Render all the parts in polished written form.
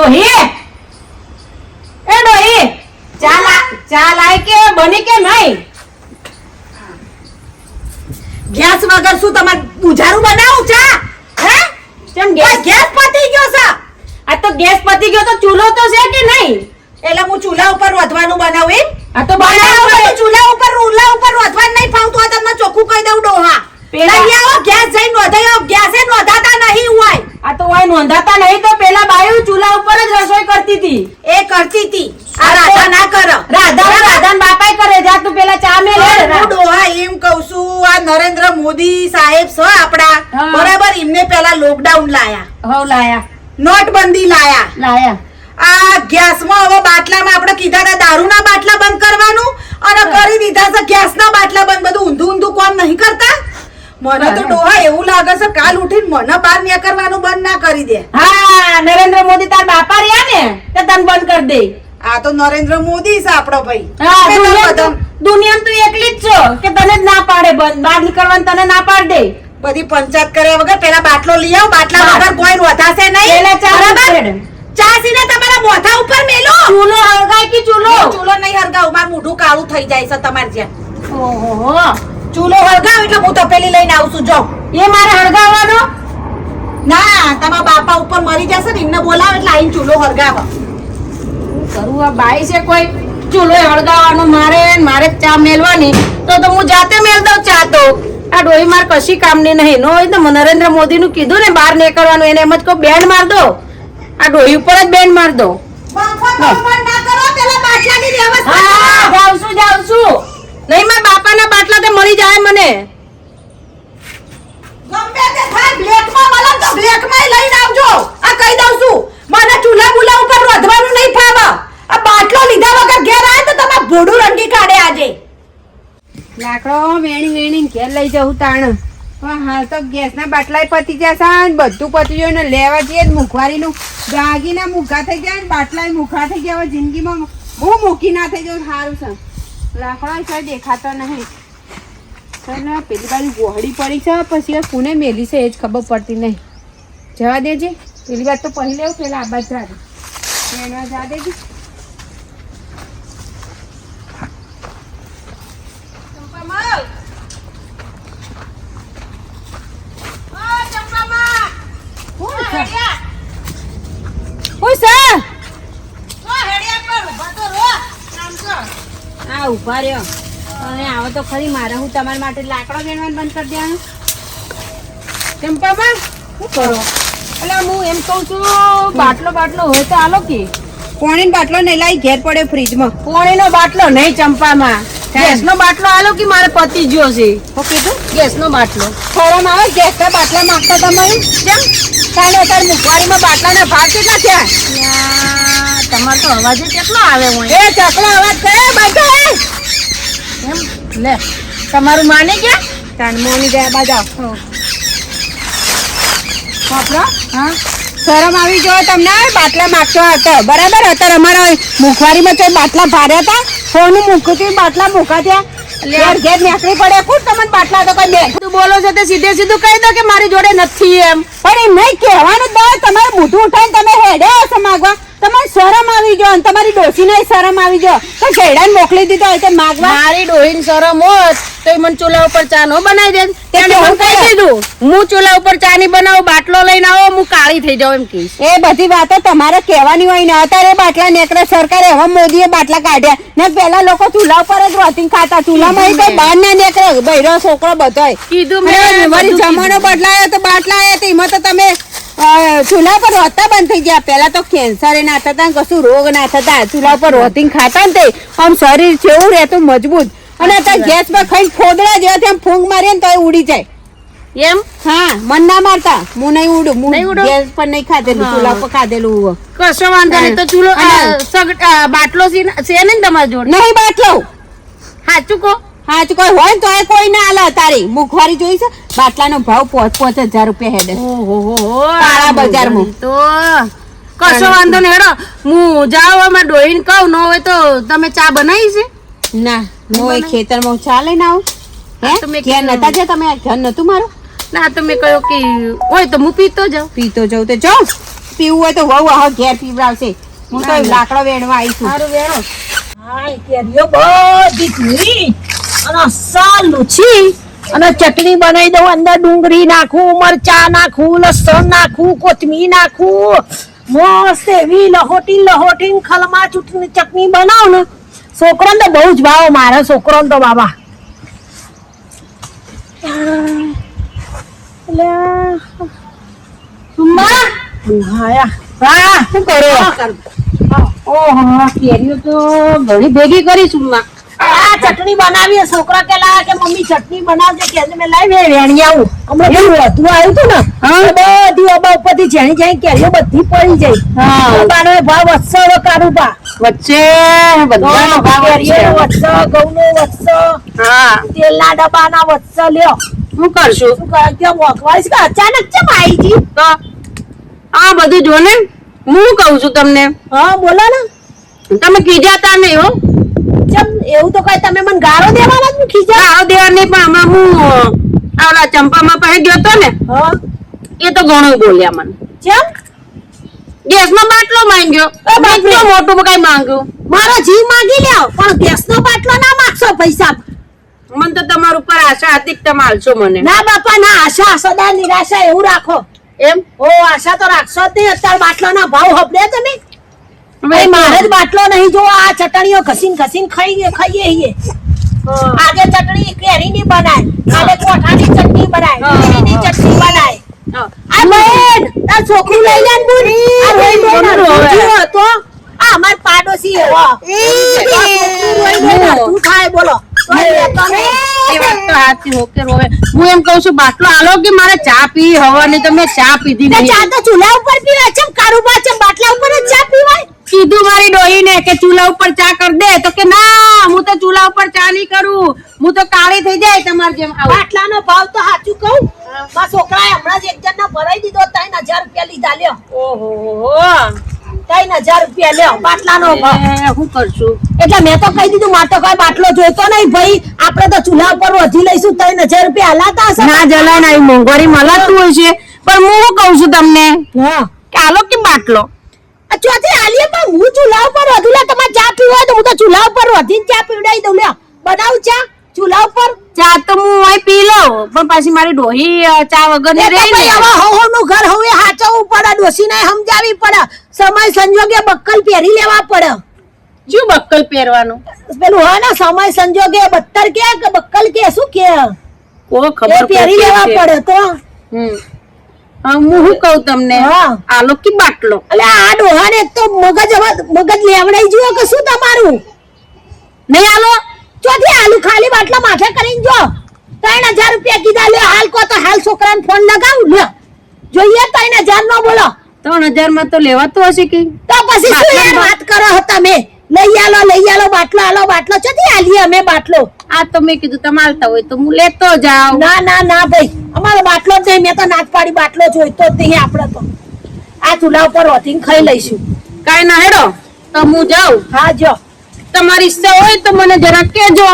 ડોહી એ ડોહી ચા લાય કે બની કે નહીં? ગેસ વગર શું તમારે બુજારું બનાવું ચા? હે કેમ ગેસ પતી ગયો છે? આ તો ગેસ પતી ગયો તો ચૂલો તો છે કે નહીં? એટલે હું ચૂલા ઉપર વધવાનું બનાવું એમ? આ તો બનાવો ચૂલા ઉપર રૂલા ઉપર વધવાનું નહીં ફાવતું. આ તમને ચોખ્ખું કહી દઉં ડોહા. પેલા આવો ગેસ જઈને નોંધાયો, ગેસે નોંધાતા નહીં હોય. આ તો ઓય નોંધાતા નહીં તો પેલા બાયું ચૂલા ઉપર જ રસોઈ કરતી હતી. એ કરતી હતી. આ રાધા ના કરે. રાધા બાપાઈ કરે. જા તું પેલા ચા મે લે. હું ડોહા એમ કહું છું, આ નરેન્દ્ર મોદી સાહેબ છે આપડા, બરાબર, એમને પેલા લોકડાઉન લાયા, હવ લાયા, નોટબંધી લાયા. આ ગેસમાં હવે બાટલામાં આપણે કીધા હતા દારૂના બાટલા બંધ કરવાનું, અને કરી દીધા છે ગેસના બાટલા બંધ. બધું ઊંધું કામ નહીં કરતા. મને તો ડોહા એવું લાગે છે કાલ ઉઠીને મને બહાર નીકળવાનું બંધ ના કરી દે. હા, નરેન્દ્ર મોદી તાર બાપા રહ્યા ને તે તને બંધ કરી દે. આ તો નરેન્દ્ર મોદી છે આપણો ભાઈ. દુનિયા તો એકલી જ છો કે તને જ ના પાડે બંધ બહાર નીકળવાનું, તને ના પાડ દે. બધી પંચાયત કર્યા વગર પેલા બાટલો લઈ આવ. બાટલા વગર કોઈ રોધાશે નહીં. ચા સીને તમારા મોઢા ઉપર મેલો. ચૂલો હળગાય કે ચૂલો? ચૂલો નહીં હળગાવ, મારું મોઢું કાળું થઈ જાય છે તમાર જેમ. ઓહો, ચૂલો હળગાવ એટલે હું તપેલી લઈને આવું છું. જો એ મારે હળગાવવાનો ના, તમારા બાપા ઉપર મરી જશે ને, એમને બોલાવ એટલે આઈને ચૂલો હળગાવ. કરું આ બાઈ છે કોઈ ચૂલો હળગાવવાનો? મારે ચા મેલવાની તો હું જાતે મેલ દઉં ચા. તો આ ડોહી માર કશી કામની નહીં. નો હોય તો નરેન્દ્ર મોદી નું કીધું ને બહાર નીકળવાનું, એને એમ જ કહો બેન્ડ માર દો. આ ડોહી ઉપર જ બેન્ડ માર દો. જાઉં છું નહીં, મારા બાપાના બાટલા તે મળી જાય મને. ગમે તે થાય, બ્લેકમાં મળે તો બ્લેકમાં લઈને આવજો. આ કહી દઉં છું, મને ચૂલા બુલા ઉપર રોધવાનું નહીં ફાવે. આ બાટલો લીધા વગર ઘેર આવે તો તમારે ભોડું રંગી કાઢે આજે. લાકડો વેણી ઘેર લઈ જવું તાણ. હાલ તો ગેસના બાટલા પતી જશે ને બધું પતી જાય ને લેવા જઈએ મોંઘવારીનું દાગીના મૂઘા થઈ જાય ને બાટલા મૂઘા થઈ ગયા. જિંદગીમાં બહુ મૂકી ના થઈ જવું સારું છે. લાકડો છે દેખાતો નહીં. પેલી બાજુ ગોહડી પડી છે, પછી કોને મેલી છે એ જ ખબર પડતી નહીં. જવા દેજે, પેલી વાત તો પહેલી લેવું, પેલા આબાદ જા દે એના જા દેજે. હા, ઉભા રહ્યો. હવે આવો તો ખરી, મારે હું તમારા માટે લાકડો વેણવાનું બંધ કરી દેવાનું. ચંપામાં શું કરો? એટલે હું એમ કહું છું, બાટલો હોય તો આલો કે પાણીનો બાટલો નહીં લાવી ઘેર પડ્યો ફ્રીજમાં. પાણીનો બાટલો નહીં ચંપામાં, ગેસનો બાટલો આલો કે મારે પતી ગયો છે. કીધું ગેસનો બાટલો. ખરામ આવે ગેસના બાટલા માંગતા તમારે કેમ? કાલે અત્યારે મુખવાડીમાં બાટલાના ભાવ કેટલા થયા? તમારે તો અવાજ કેટલો આવે હોય. એ ચકલો અવાજ કરે બધા એમ લે. તમારું માની ગયા તાન મોની ગયા બાજા વાપરો. હા, શરમ આવી જો તમને. બાટલા માગતો હતો બરાબર. અત્યારે અમારા મુખવાડીમાં તો બાટલા ભાર્યા હતા. ફોનું મૂકતી બાટલા મૂકા ત્યાં ઘેર નીકળી પડે. કોણ તમને બાટલા તો કઈ બે તું બોલો છો તે સીધે સીધું કહી દો કે મારી જોડે નથી એમ. પણ એમ નહીં કહેવાનું દો. તમારે મોઢું ઉઠાઈને તમે હેડે હશે માગવા. તમારે શરમ આવી ગયો અને તમારી ડોસીને શરમ આવી ગયો તો ઘેડાને મોકલી દીધો હોય તો માગવા. મારી ડોહીને શરમ હોત તો મને ચૂલા ઉપર ચા નો બનાવી દે. તેને હું કહી દીધું હું ચૂલા ઉપર ચા નહીં બનાવું, બાટલો લઈને આવો, હું કાળી થઈ જાઉં એમ કહીશ. એ બધી વાતો તમારે કહેવાની હોય ને. અત્યારે બાટલા નીકળે સરકારે, હવે મોદીએ બાટલા કાઢ્યા ને. પેલા લોકો ચૂલા ઉપર જ રોટિંગ ખાતા. ચૂલામાં કઈ બહાર ના નીકળે. બૈરો છોકરો બધો કીધું મારી જમાનો બદલાયો તો બાટલા આવ્યા તો એમાં તો તમે ચૂલા પર રોતા બંધ થઈ ગયા. પેલા તો કેન્સર એ ના થતા, કશું રોગ ના થતા. ચૂલા પર રોટિંગ ખાતા ને તે આમ શરીર જેવું રહેતું મજબૂત. અને અત્યારે ગેસ પર ખાઈને ફોદડા જેવા તેમ ફૂંક મારીએ ને તો ઉડી જાય એમ. હા, મન ના મારતા. હું નહીં ઉડું. ગેસ પર નહીં ખાધેલું, ચૂલા પર ખાધેલું. કશો વાંધો નહીં. તો ચૂલો બાટલો છે ને તમારી જોડે? નહીં બાટલો. સાચું કહો. હા, કોઈ હોય તો કોઈ ના આલે. તારી મુખવારી જોઈ છે? બાટલાનો ભાવ 5,000 રૂપિયા હેડે. કાળા બજારમાં તો કશો વાંધો નહીં. હેડો હું જાઓ, અમે ડોહીને કહું. ન હોય તો તમે ચા બનાવી છે? ના, હું ખેતરમાં ચા લઈને આવું. ઘેર નતા છે તમે? ઘર નતું મારું? ના, તમે કહ્યું કે હોય તો હું પીતો જાઉં તો જાઉં. પીવું હોય તો વહુ આવો ઘેર પીવડાવશે. હું તો લાકડો વેણવા આવીશું. સારું વેણો. હાય કેરીઓ બધી ધોઈ અને અસલ લૂછી અને ચટણી બનાવી દઉં. અંદર ડુંગળી નાખું, મરચા નાખું, લસણ નાખું, કોથમીર નાખું, મસ્ત એવી લહોટી ખલમા ચટણી બનાવ ને છોકરાને તો બહુ જ ભાવ. મારા છોકરાને તો બાબા શું કરો? ઓહો, કેરીઓ તો ઘણી ભેગી કરી સુમા. આ ચટણી બનાવી. છોકરા કે લાયા કે મમ્મી ચટણી બનાવજે કે મેં લાવી વેણી આવું. હમણાં પેલું વધુ આવ્યું હતું ને બધી અબા ઉપરથી જેણી જેણી કેરીઓ બધી પડી જાય. બાનો ભાવ વધશે હવે કારુબા વચ્ચે બધાનો ભાવ છે. વધશે, ઘઉંનો વધશે, હા, તેલના ડબ્બાના વધશે. લ્યો શું કરશું? શું કરે કે મોંઘવારી છે કે અચાનક ચમ આવી ગઈ? તો આ બધું જો ને, હું કહું છું તમને, હા બોલો ને. તમે ખીજાતા નહીં હો. ચમ એવું તો કઈ તમે મને ગાળો દેવાના જ ને ખીજા? ગાળો દેવા નહીં, પણ હમણાં હું આવલા ચંપામાં પાસે ગયો તો ને, હા એ તો ઘણું બોલ્યા મને. ચમ ગેસનો બાટલો માંગ્યો, એટલો મોટું કઈ માંગ્યું. મારો જીવ માંગી લ્યો પણ ગેસનો બાટલો ના માંગશો પૈસા. મને તો તમારા ઉપર આશા હતી કે તમે આલશો મને. ના બાપા ના, આશા સદા નિરાશા એવું રાખો. એમ ઓ આશા તો રાખશો જ નહીં. અત્યારે બાટલાના ભાવ હબડે તમે. હવે મારે જ બાટલો નહીં. જો આ ચટણીઓ ઘસીને ખાઈએ છીએ. આજે ચટણી કેરીની બનાય, કાલે કોઠાની ચટણી બનાય, ડુંગળીની ચટણી બનાય. આ બેન તાર છોકરું લઈ લે ને બુન. આ રોઈ રોઈ તો આ અમાર પાડોશી એવો તું થાય બોલો તો એ લેતો નહીં. એ વાત તો સાચી હો કે રોવે. હું એમ કહું છું બાટલો આલો કે મારે ચા પી હવાની. તમે ચા પીધી તે નહીં. ચા તો ચૂલા ઉપર પીવાય. ચમ કારુબા ચમ બાટલા ઉપર જ ચા પીવાય? કીધું મારી ડોહીને કે ચૂલા ઉપર ચા કર દે, તો કે ના હું તો ચૂલા ઉપર ચા નહીં કરું, હું તો કાળી થઈ જાય તમાર જેમ. આવું બાટલાનો ભાવ તો સાચું કહું, મારા છોકરાએ હમણાં જ એક જણને ભરાઈ દીધો. 3000 રૂપિયા લીધા. લ્યો ઓહો 3000 રૂપિયા લ્યો બાટલાનો ભાવ. શું કરશું? એટલે મેં તો કહી દીધું મારે તો કોઈ બાટલો જોઈતો નહીં ભાઈ. આપણે તો ચૂલા ઉપર વધી લઈશું. 3000 રૂપિયા હલાતા હશે. ના જલાય ના, એ મોંઘવારી મળતું હોય છે, પણ હું શું કહું છું તમને હા કે આલો કે બાટલો. ચોથી આલીએ પણ હું ચૂલા ઉપર વધુ લે. તમારે ચા પીવું હોય તો હું તો ચૂલા ઉપર વધીને ચા પીવડાવી દઉં. લ્યો બનાવું ચા ચૂલા ઉપર. ચા તો હું અહીં પી લઉં, પણ પાછી મારી ડોહી ચા વગર ની રહી ને. હવે હોનું ઘર હવે હાચવવું પડે. ડોસીને સમજાવી પડે. સમય સંજોગે બક્કલ પહેરી લેવા પડે. શું બક્કલ પહેરવાનું? પેલું હોય ને સમય સંજોગે બત્તર કે બક્કલ કે શું કે કો એ ખબર પહેરી લેવા પડે તો. હું શું કહું તમને, હા આલો કે બાટલો. એટલે આ ડોહાને એક તો મગજ લેવડાઈ જુઓ કે શું તમારું? નહીં આલો ચોથી આલુ ખાલી બાટલા માથે કરીને જો 3000 રૂપિયા કીધા. લ્યો હાલ કો તો હાલ છોકરાને ફોન લગાવું. લ્યો જોઈએ 3000 નો બોલો 3000 માં તો લેવાતું હશે કે? તો પછી શું યાર વાત કરો છો તમે? લઈ આલો બાટલો આલો બાટલો. ચોથી આલીએ અમે બાટલો. આ તો મેં કીધું તમે આલતા હોય તો હું લેતો જાઉં. ના ભાઈ અમારો બાટલો જ નહીં. મેં તો નાચ પાડી બાટલો જોઈતો જ નહીં. આપણે તો આ ચૂલા ઉપર વધીને ખાઈ લઈશું. કાઈ ના હેડો તો હું જાઉં. હા જો તમારી ઈચ્છા હોય તો મને જરા કહેજો.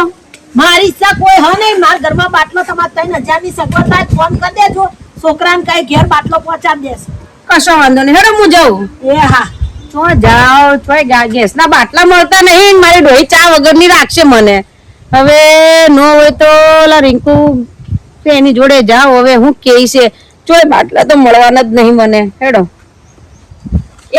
મારી ઈચ્છા કોઈ હ નહીં. મારા ઘરમાં બાટલો તમારે 3000 ની સગવડ થાય ફોન કરી દેજો. છોકરાને કઈ ઘેર બાટલો પહોંચાડી દેશે. કશો વાંધો નહીં, હેડો હું જાઉં. એ હા તો જાઓ તો ગેસ ના બાટલા મળતા નહીં. મારી ડોહી ચા વગર ની રાખશે મને. હવે નો હોય તો રિંકુ એની જોડે જાઓ. હવે હું કે છે ચોય બાટલા તો મળવાના જ નહીં મને. હેડો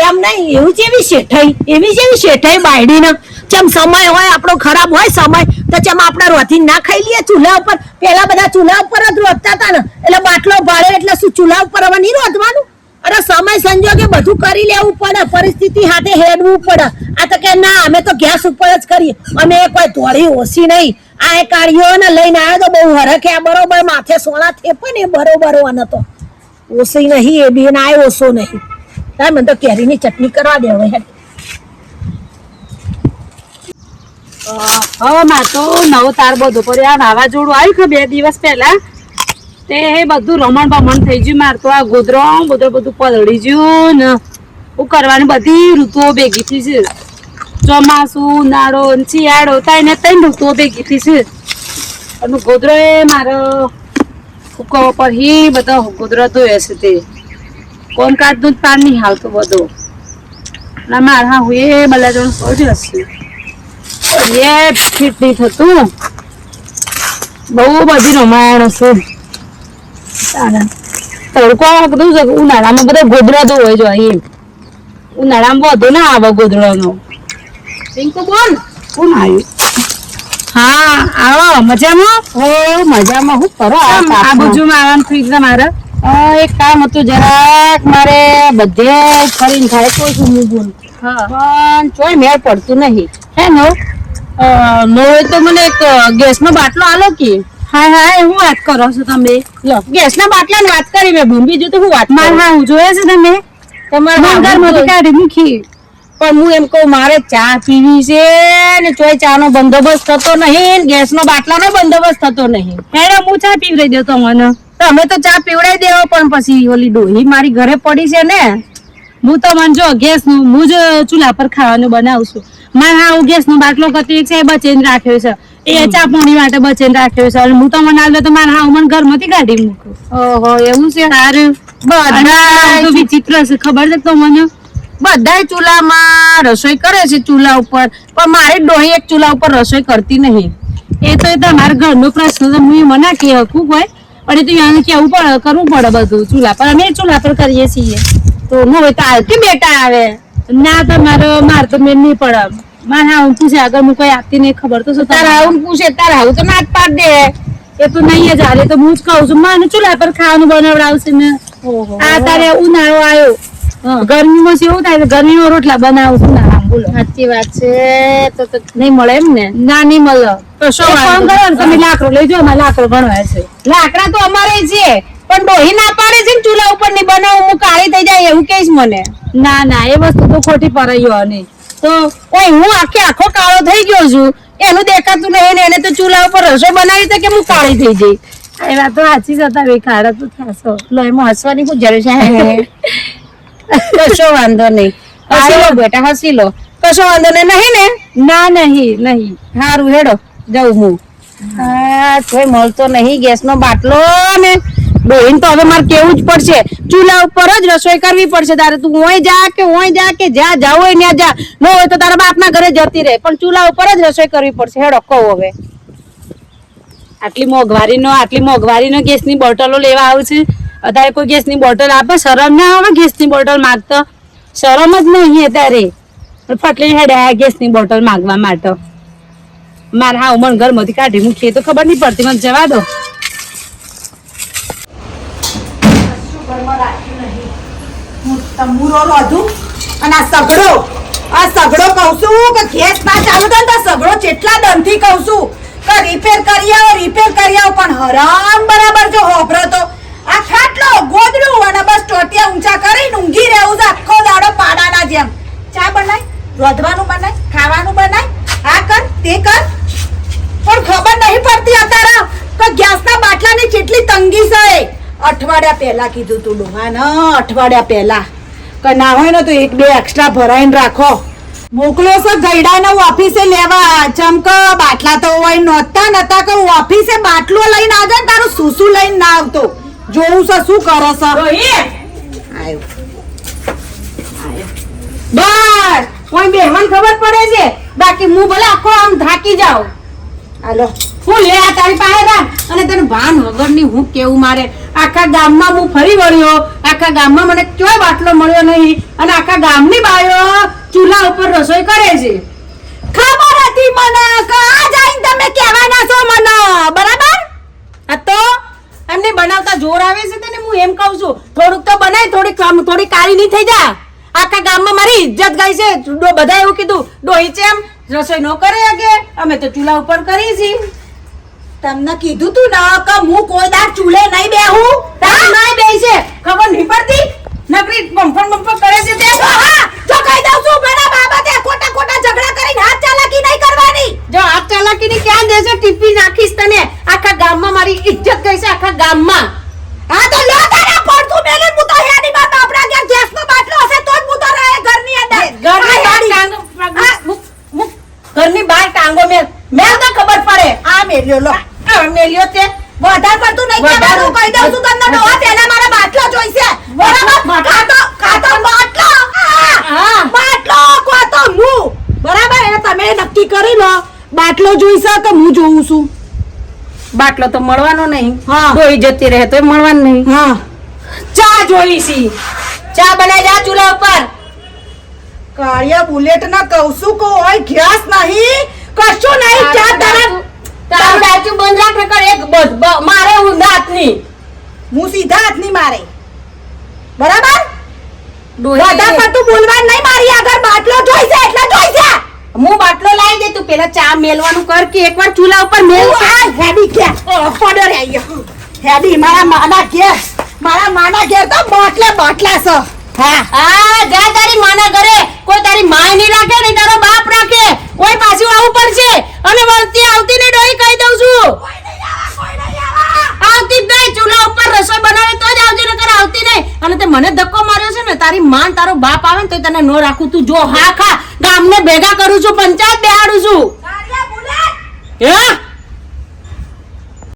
એમ નહીં. એવી જેવી શેઠાઈ બાયડી ને ચમ સમય હોય આપણો ખરાબ હોય સમય તો ચમ આપણે રોધી ના ખાઈ લઈએ ચૂલા ઉપર. પેલા બધા ચૂલા ઉપર જ રોધતા હતા ને, એટલે બાટલો ભાડે એટલે શું ચૂલા ઉપર હવે નહીં રોધવાનું? અરે સમય સંજોગે બધું કરી લેવું પડે. પરિસ્થિતિ સાથે હેડવું પડે. આ તો કે ના અમે તો ગેસ ઉપર જ કરીએ. અમે કોઈ તોડી ઓછી નહીં. આ એ કાઢ્યો ને લઈને આવ્યો તો બહુ હરખે બરોબર માથે સોના થેપે ને બરોબર આને તો ઓછી નહીં. એ બેન આય ઓછો નહીં. મને તો કેરીની ચટણી કરવા દે હવે. હવે માર તો નવો તાર બધો પર આ વાવાઝોડું આવ્યું કે 2 દિવસ પહેલા તે બધું રમણ ભમણ થઈ ગયું. માર તો આ ગોદરો બધું પલળી ગયું ને હું કરવાની બધી ઋતુઓ ભેગી થઈ છે. ચોમાસું ઉનાળો શિયાળો થાય 3 ઋતુઓ ભેગી થઈ છે. અને ગોદરો એ મારો હુકવા પર બધો ગોદરો ધોયો છે તે કોમ કાઢતું જ પાર નહીં હાલતું બધું ના માર હા હું એ બધા જણ સોજી હશે એ ફિટ નહીં થતું બહુ બધી રમાયણ હશે તડકો બધું છે ઉનાળામાં બધા ગોદડા તો હોય જોઈએ ઉનાળામાં વધુ ના આવે ગોદડાનો પિંકુ બોલ કોણ આવ્યું હા આવો મજામાં ઓ મજામાં હું કરો આ બાજુમાં આવવાનું ફ્રીજ મારે એક કામ હતું જરાક મારે બધે ફરીને થાય કોઈ શું બોલ પણ ચોય મેળ પડતું નહીં હે નો હોય તો મને એક ગેસનો બાટલો આલો કે હા હા હું વાત કરો છો તમે લો ગેસના બાટલાની વાત કરી મેં બીજું તો હું વાત હા હું જોયે છે તમે તમારા ઘરમાંથી કાઢી મૂકી પણ હું એમ કહું મારે ચા પીવી છે ને ચોય ચા નો બંદોબસ્ત થતો નહીં ગેસ નો બાટલાનો બંદોબસ્ત થતો નહીં હેડો હું ચા પીવડાવી દઉં તમને તમે તો ચા પીવડાવી દેવો પણ પછી ઓલી ડોહી મારી ઘરે પડી છે ને હું તો મને જો ગેસ નું હું જ ચૂલા પર ખાવાનું બનાવું છું મારે હા હું ગેસ નો બાટલો કતી છે બચેને રાખ્યો છે એ ચા પાણી માટે બચેને રાખ્યો છે હું તો મને આવે તો મારે હા મને ઘરમાંથી કાઢી મૂકું ઓહો એવું છે સારું બધા વિચિત્ર છે ખબર છે તો મને બધા ચૂલામાં રસોઈ કરે છે ચૂલા ઉપર પણ મારી ડોહી એક ચૂલા ઉપર રસોઈ કરતી નહીં એ તો તમારા ઘરનો પ્રશ્ન હું મને કે હકું હોય પણ એ તો એને કેવું પડે કરવું પડે બધું ચૂલા પર અમે ચૂલા પર કરીએ છીએ તો હવે તો આવતી બેટા આવે ના તમારે મારે તો મેં નહીં પડે મારે આવું પૂછે આગળ હું કઈ આપતી નહીં ખબર તો તારા આવું પૂછે તારા આવું તો ના જ પાડ દે એ તો નહીં જ હાલે તો હું જ ખાઉં છું મને ચૂલા પર ખાવાનું બનાવડાવશે ને આ તારે ઉનાળો આવ્યો ગરમીમાં એવું થાય ગરમીમાં રોટલા બનાવું છું ના બોલો સાચી વાત છે તો નહીં મળે એમ ને ના નહીં મળે તો શું તમે લાકડો લઈ જાઓ અમારે લાકડો ભણવાય છે લાકડા તો અમારે છે પણ ડોહી ના પાડે છે ને ચૂલા ઉપર ની બનાવું હું કાળી થઈ જાય એવું કહીશ મને ના ના એ વસ્તુ તો ખોટી પરાયો નહીં તો ઓય હું આખો કાળો થઈ ગયો છું એનું દેખાતું નહીં ને એને તો ચૂલા ઉપર રસોઈ બનાવી તો કે હું કાળી થઈ જઈ એ વાત તો સાચી જ હતા ભાઈ કાળા તો થશો લો એમાં હસવાની શું જરૂર છે કશો વાંધો નહીં હસી લો બેટા હસી લો કશો વાંધો નહીં ને ના નહીં સારું હેડો જાઉં હું હા કોઈ મળતો નહીં ગેસ નો બાટલો ને ડોહીને તો હવે મારે કેવું જ પડશે ચૂલા ઉપર જ રસોઈ કરવી પડશે તારે તું ઓય જા કે જ્યાં જાવ હોય ત્યાં જા ન હોય તો તારા બાપના ઘરે જતી રહે પણ ચૂલા ઉપર જ રસોઈ કરવી પડશે હેડો કહું હવે આટલી મોંઘવારીનો ગેસની બોટલો લેવા આવું છું અત્યારે કોઈ ગેસની બોટલ આપે શરમ ના આવે ગેસની બોટલ માંગતો શરમ જ નહીં અત્યારે ફટલી હેડે ગેસની બોટલ માંગવા માટે મારે હા ઉમર ઘરમાંથી કાઢી મૂકીએ તો ખબર નહીં પડતી મને જવા દો તંબુરો રોધું અને આ સગડો કહું છું કે ગેસ ના ચાલુ થાય તો સગડો કેટલા દનથી કહું છું કે રિપેર કરી આવો પણ હરામ બરાબર જો હોભરો તો આ ખાટલો ગોદડું અને બસ ટોટિયા ઊંચા કરીને ઊંઘી રહેવું છે આખો દાડો પાડાના જેમ ચા બનાય રોધવાનું બનાય ખાવાનું બનાય આ કર તે કર પણ ખબર નહીં પડતી અત્યારે કે ગેસના બાટલાની કેટલી તંગી છે અઠવાડિયા પહેલા કીધું તું ડોહાના અઠવાડિયા પહેલા કે ના હોય ને તો એક બે એક્સ્ટ્રા ભરાઈને રાખો મોકલો છે ગઈડાને ઓફિસે લેવા ચમક બાટલા તો હોય નહોતા નતા કે ઓફિસે બાટલો લઈને આવજો ને તારું સુસુ લઈને ના આવતો જોવું છે શું કરો છો આયો બસ કોઈ બેહવાન ખબર પડે છે બાકી હું ભલે આખો આમ થાકી જાઉં હાલો હું લે આ તારી પાસે રાખ અને તને ભાન વગરની હું કેવું મારે આખા ગામમાં હું ફરી વળ્યો આખા ગામમાં મને ક્યોય બાટલો મળ્યો નહીં અને આખા ગામની બાયો ચૂલા ઉપર રસોઈ કરે છે ખબર હતી મને કે આ જઈને તમે કહેવાના છો મને બરાબર આ તો એમને બનાવતા જોર આવે છે તને હું એમ કહું છું થોડુંક તો બનાય થોડી કાળી નહીં થઈ જા આખા ગામમાં મારી ઇજ્જત ગઈ છે બધા એવું કીધું ડોહી છે એમ રસોઈ ન કરે કે અમે તો ચૂલા ઉપર કરી છે તમને કીધું તું ને કે હું કોઈ દાર ચૂલે નહીં બેહું તાર નહીં બેહી છે ખબર નહીં પડતી નકરી બમ્ફણ કરે છે તે હા જો કહી દઉં છું બના બાબતે ખોટા ઝઘડા કરીને હાથ ચાલાકી નહીં કરવાની જો હાથ ચાલાકી ની ક્યાં દેશે ટીપી નાખીશ તને આખા ગામમાં મારી ઇજ્જત ગઈ છે આખા ગામમાં હા તો લો તારા પડતું મેલે હું તો હેડી બાપ આપડા ઘેર ગેસનો બાટલો હશે તો જ હું તો રહે ઘરની અંદર ઘરની બહાર ટાંગો મેલ તો ખબર પડે આ મેલ્યો લો આ મેલ્યો તે વધારે પડતું નહીં કહેવાનું કહી દઉં છું તમને ડોહા પહેલા મારા બાટલો જોઈશે બરાબર બાટલો જોઈશે તો હું જોઉં છું. બાટલો તો મળવાનો નહીં. હા. ડોહી જતી રહે તો મળવાનું નહીં. હા ચા જોઈ છી. ચા બનાવી જા ચૂલા ઉપર. કાળિયા બુલેટ ના કહું છું કે ઓય ગેસ નહીં કશું નહીં ચા તારા તારું ડાચું બંધ રાખ નકર એક મારે ઊંધા હાથની. હું સીધા હાથની મારે બરાબર ડોહી વધારે પડતું બોલવા નહીં મારી આગળ બાટલો જોઈશે એટલે જોઈશે હું બાટલો લાવી દે તું પેલા ચા મેલવાનું કર કે એકવાર ચૂલા ઉપર મેલ. આ હેડી કે પડ્યો રે અહીંયા હેડી મારા માના ઘેર તો બાટલા છે હા આ જા તારી માના ઘરે કોઈ તારી માય નહીં રાખે નહીં તારો બાપ રાખે કોઈ પાછું આવું પડશે અને વળતી આવતી ને ડોહી કહી દઉં છું. આવતી જ નહીં. ચૂલા ઉપર રસોઈ બનાવે તો જ આવજે નકર આવતી નહીં. અને તે મને ધક્કો માર્યો છે ને તારી માન તારો બાપ આવે ને તો તને નો રાખું. તું જો હા ખા ગામને ભેગા કરું છું પંચાયત બેહાડું છું. કાળિયા બુલેટ હે